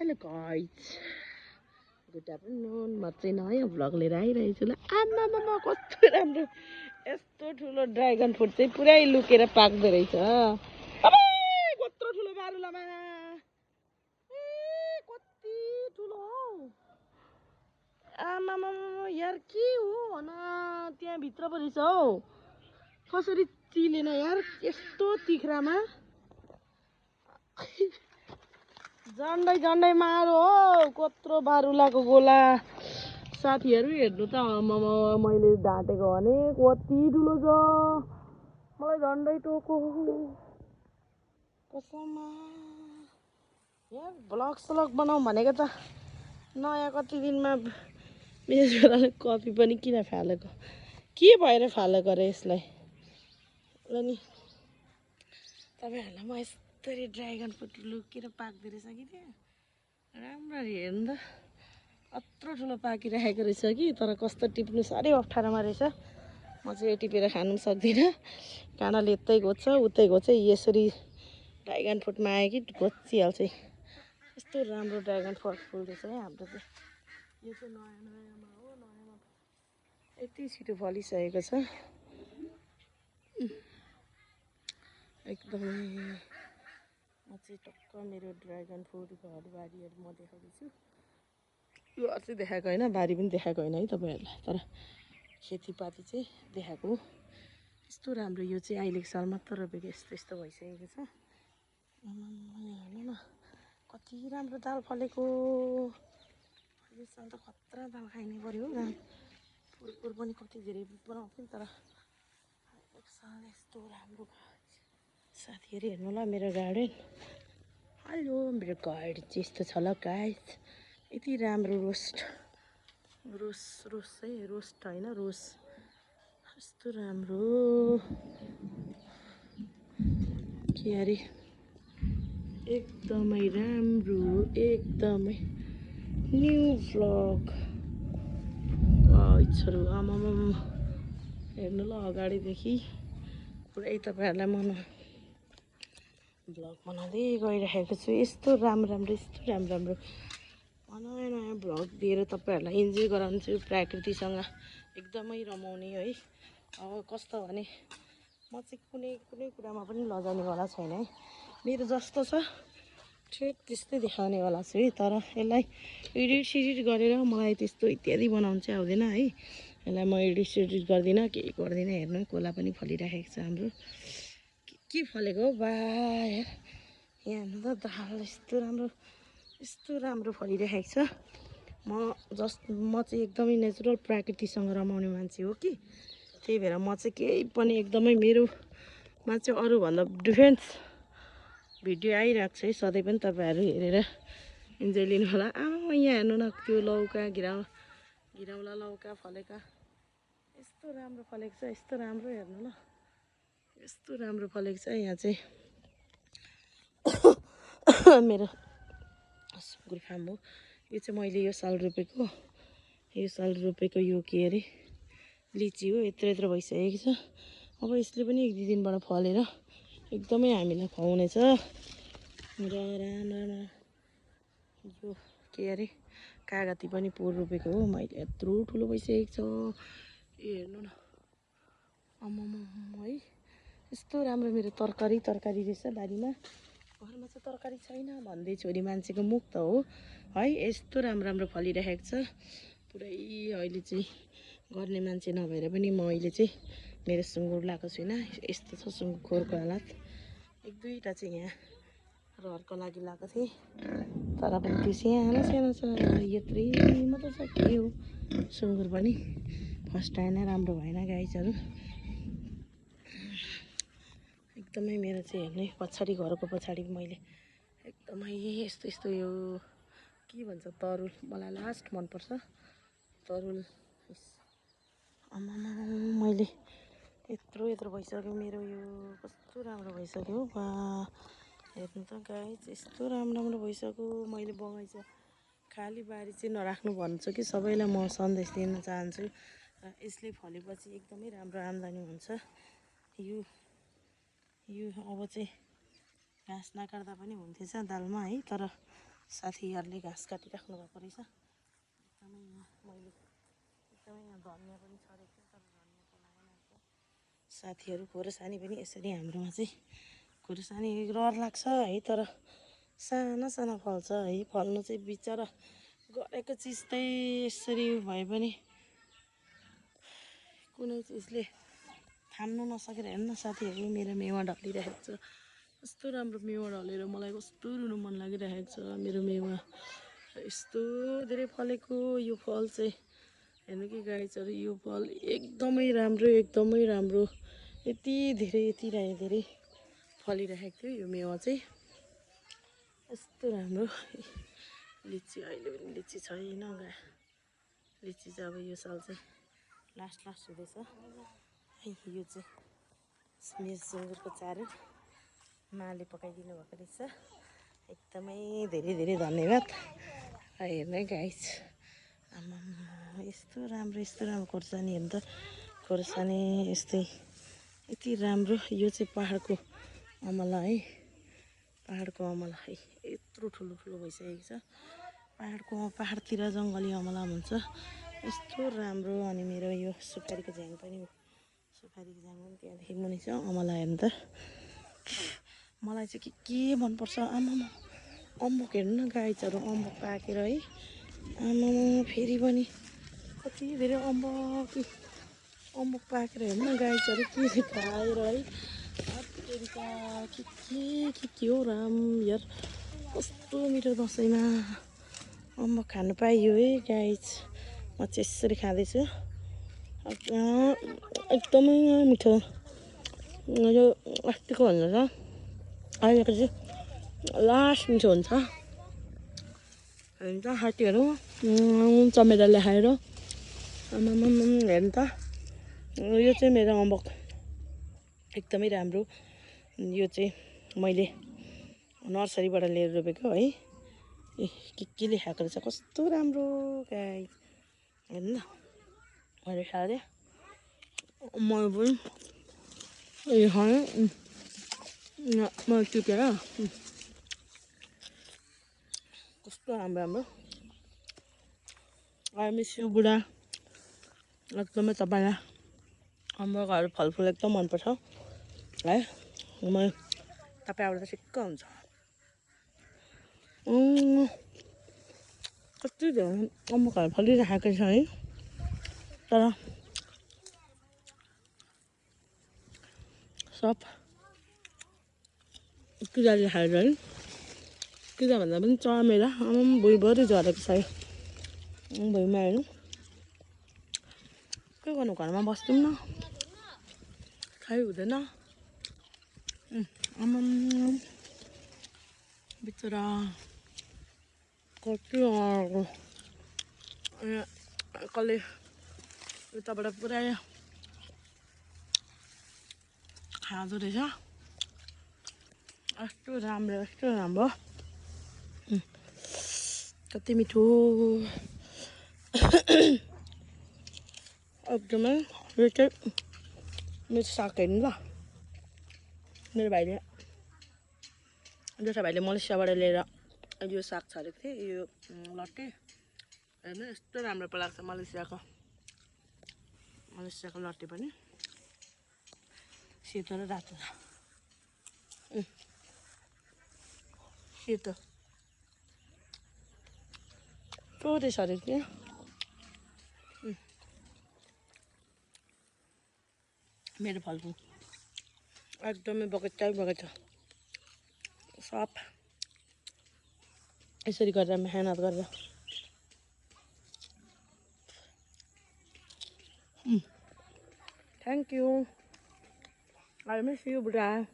Hello guys, good afternoon. म चाहिँ नयाँ भ्लग लिएर आइरहेको छु ल। आमामा कस्तो राम्रो, यस्तो ठुलो ड्रागन फ्रुट चाहिँ पुरै लुकेर पाक्दो रहेछ। कत्रो ठुलो बारुलामा, कति ठुलो हौ। आमामा यार के हो भन, त्यहाँभित्र पो रहेछ हौ। कसरी चिलेन यार यस्तो तिख्रामा। झन्डै झन्डै मारो हो, कत्रो बारुलाको गोला। साथीहरू हेर्नु त, मैले ढाँटेको भने कति ठुलो छ। मलाई झन्डै टोको कसममा। यार भ्लग सलग बनाउँ भनेको त नयाँ कति दिनमा मेरो छोराले कपी पनि किन फालेको, के भएर फालेको र यसलाई। ल नि तपाईँहरूलाई म यस्तरी ड्रागन फ्रुट लुकेर पाक्दो रहेछ कि त्यहाँ। राम्ररी हेर्नु त, कत्रो ठुलो पाकिरहेको रहेछ कि। तर कस्तो टिप्नु साह्रै अप्ठ्यारोमा रहेछ। म चाहिँ यो टिपेर खानु पनि सक्दिनँ। काँडाले यतै घोच्छ उतै घोच्छ। यसरी ड्रागन फ्रुटमा आयो कि घोचिहाल्छ। यस्तो राम्रो ड्रागन फ्रुट फुल्दैछ है हाम्रो चाहिँ। यो चाहिँ नयाँ नयाँमा हो, नयाँमा यति छिटो फलिसकेको छ एकदमै। म चाहिँ टक्क मेरो ड्रागन फ्रुट घरबारीहरू म देखाउँदैछु। यो चाहिँ देखाएको होइन, बारी पनि देखाएको होइन है तपाईँहरूलाई, तर खेतीपाती चाहिँ देखाएको हो। यस्तो राम्रो, यो चाहिँ अहिलेको साल मात्र रोपेको यस्तो यस्तो भइसकेको छ। हेर्नु न कति राम्रो दाल फलेको। यो साल त खतरा दाल खाइने पऱ्यो हो। फुलफुल पनि कति धेरै बनाउँथ्यो तर एक साल यस्तो राम्रो। साथीहरू हेर्नु ल मेरो गार्डन। हेलो, मेरो गार्डन चाहिँ यस्तो छ ल गाइस। यति राम्रो रोस्ट है, रोस्ट होइन रोस, यस्तो राम्रो के अरे एकदमै राम्रो, एकदमै न्यू भ्लग गाइसहरू। आमामा हेर्नु ल अगाडिदेखि पुरै तपाईँहरूलाई म भ्लग बनाउँदै गइरहेको छु। यस्तो राम्रो राम्रो, यस्तो राम्रो राम्रो नयाँ नयाँ भ्लग दिएर तपाईँहरूलाई इन्जोय गराउँछु। प्रकृतिसँग एकदमै रमाउने है। अब कस्तो भने म चाहिँ कुनै कुरामा पनि लजाउनेवाला छैन है। मेरो जस्तो छ ठिक त्यस्तै देखाउनेवाला छु है। तर यसलाई एडिट गरेर मलाई त्यस्तो इत्यादि बनाउनु चाहिँ आउँदैन है। यसलाई म एडिट गर्दिनँ, केही गर्दिनँ। हेर्नु कोला पनि फलिरहेको छ हाम्रो। के फलेको हो बा यार, यहाँ हेर्नु त दाल यस्तो राम्रो फलिरहेको छ। म चाहिँ एकदमै नेचुरल प्रकृतिसँग रमाउने मान्छे हो कि। त्यही भएर म चाहिँ केही पनि एकदमै मेरोमा चाहिँ अरूभन्दा डिफ्रेन्स भिडियो आइरहेको छ है। सधैँ पनि तपाईँहरू हेरेर इन्जोय लिनु होला। यहाँ हेर्नु न त्यो लौका, घिराउला लौका फलेका यस्तो राम्रो फलेको छ। यस्तो राम्रो हेर्नु ल, यस्तो राम्रो फलेको छ यहाँ चाहिँ। मेरो सुँगुर फार्म हो यो चाहिँ। मैले यो साल रोपेको यो के अरे लिची हो। यत्रो भइसकेको छ। अब यसले पनि एक दुई दिनबाट फलेर एकदमै हामीलाई खुवाउनेछ। र राम्रो यो के अरे कागती पनि पोहोर रोपेको हो मैले। यत्रो ठुलो भइसकेको छ। हेर्नु न आमामा है, यस्तो राम्रो। मेरो तरकारी रहेछ बारीमा। घरमा चाहिँ तरकारी छैन भन्दै छोरी मान्छेको मुख त हो है। यस्तो राम्रो फलिरहेको छ पुरै। अहिले चाहिँ गर्ने मान्छे नभएर पनि म अहिले चाहिँ मेरो सुँगुर लगाएको छुइनँ। यस्तो छ सुँगुर खोरको हालत। एक दुईवटा चाहिँ यहाँ रहरको लागि लगाएको थिएँ, तर पनि त्यो सानो छ। यत्रै मात्रै छ के हो सुँगुर पनि। फर्स्ट टाइम नै राम्रो भएन गाइजहरू। एकदमै मेरो चाहिँ हेर्ने पछाडि, घरको पछाडि मैले एकदमै यस्तो यो के भन्छ तरुल, मलाई लास्ट मनपर्छ तरुल। आमामा मैले यत्रो भइसक्यो मेरो यो, कस्तो राम्रो भइसक्यो बा। हेर्नु त गाइस, यस्तो राम्रो भइसक्यो। मैले बगैँचा खाली बारी चाहिँ नराख्नु भन्छु कि सबैलाई म सन्देश दिन चाहन्छु। यसले फलेपछि एकदमै राम्रो आम्दानी हुन्छ। यो अब चाहिँ घाँस नकाट्दा पनि हुन्थेछ दालमा है, तर साथीहरूले घाँस काटिराख्नु भएको रहेछ। एकदमै मैले एकदमै यहाँ धनियाँ पनि छरेको थियो तर धनियाँको लागेन। साथीहरू खोर्सानी पनि यसरी हाम्रोमा चाहिँ खोर्सानी रहर लाग्छ है, तर साना साना फल्छ है। फल्नु चाहिँ बिचरा गरेको चिज चाहिँ यसरी भए पनि कुनै चिजले थाम्नु नसकेर हेर्न साथीहरू मेरो मेवा ढलिरहेको छ। कस्तो राम्रो मेवा ढलेर मलाई कस्तो रुनु मन लागिरहेको छ। मेरो मेवा यस्तो धेरै फलेको यो फल चाहिँ हेर्नु कि गाइजहरू, यो फल एकदमै राम्रो एकदमै राम्रो। यति धेरै फलिरहेको थियो यो मेवा चाहिँ, यस्तो राम्रो। लिची अहिले पनि लिची छैन लिची चाहिँ अब यो साल चाहिँ लास्ट हुँदैछ। यो चाहिँ मेरो सुँगुरको चारो माले पकाइदिनु भएको रहेछ। एकदमै धेरै धन्यवाद। हेर्नु गाइस, आमामा यस्तो राम्रो खोर्सानी हेर्नु त। खोर्सानी यस्तै यति राम्रो। यो चाहिँ पहाडको अमला है, पहाडको अमला है। यत्रो ठुलो भइसकेको छ। पहाडतिर जङ्गली अमला हुन्छ यस्तो राम्रो। अनि मेरो यो सुपारीको झ्याङ पनि त्यहाँदेखि मुनि छ अमला। हेर्नु त मलाई चाहिँ के मनपर्छ। आमामा अम्बक हेर्नु न गाइजहरू, अम्बक पाकेर है। आमामा फेरि पनि कति धेरै अम्बक पाकेर हेर्नु न गाइजहरू, के खाएर है। के हो राम यार, कस्तो मिठो दसैँमा अम्बक खानु पाइयो है गाइज। म चाहिँ यसरी खाँदैछु, एकदमै मिठो। यो अस्तिको भन्दा त अहिलेको चाहिँ लास्ट मिठो हुन्छ। हेर्नु त साथीहरू, चमेरा ल्याएर आमामा हेर्नु त। यो चाहिँ मेरो अम्बक एकदमै राम्रो। यो चाहिँ मैले नर्सरीबाट लिएर रोपेको है। के लेखाएको रहेछ, कस्तो राम्रो गाई। हेर्नु न मैले खाँदै मैले पनि यो खाएँ। मैले टिपेर कस्तो राम्रो। आई मिस यु बुढा। एकदमै तपाईँलाई अम्बकहरू फलफुल एकदम मनपर्छ है। तपाईँ आउँदा ठिक्क हुन्छ। कति धेरै अम्बकहरू फलिरहेको छ है, तर सब किराले खाएर है। किरा भन्दा पनि चमेरा भुइँभरि झरेको छ भुइँमा। हेर्नु के गर्नु, घरमा बस्दिउँ न, खाइ हुँदैन। बिचरा कति कसले उताबाट पुरै खाँदो रहेछ। यस्तो राम्रो कति मिठो एकदमै। यो चाहिँ मेरो साग हेर्नु ल। मेरो भाइले जेठा भाइले मलेसियाबाट लिएर यो साग छरेको थिएँ, यो लट्टे। हेर्नु यस्तो राम्रो पो लाग्छ मलेसियाको लट्टे पनि। सेतो र रातो छ, सेतो टोटे छरेको थिएँ। मेरो फलफुल एकदमै बगैँचा सब यसरी गरेर मेहनत गरेर। Thank you. I miss you बुढा।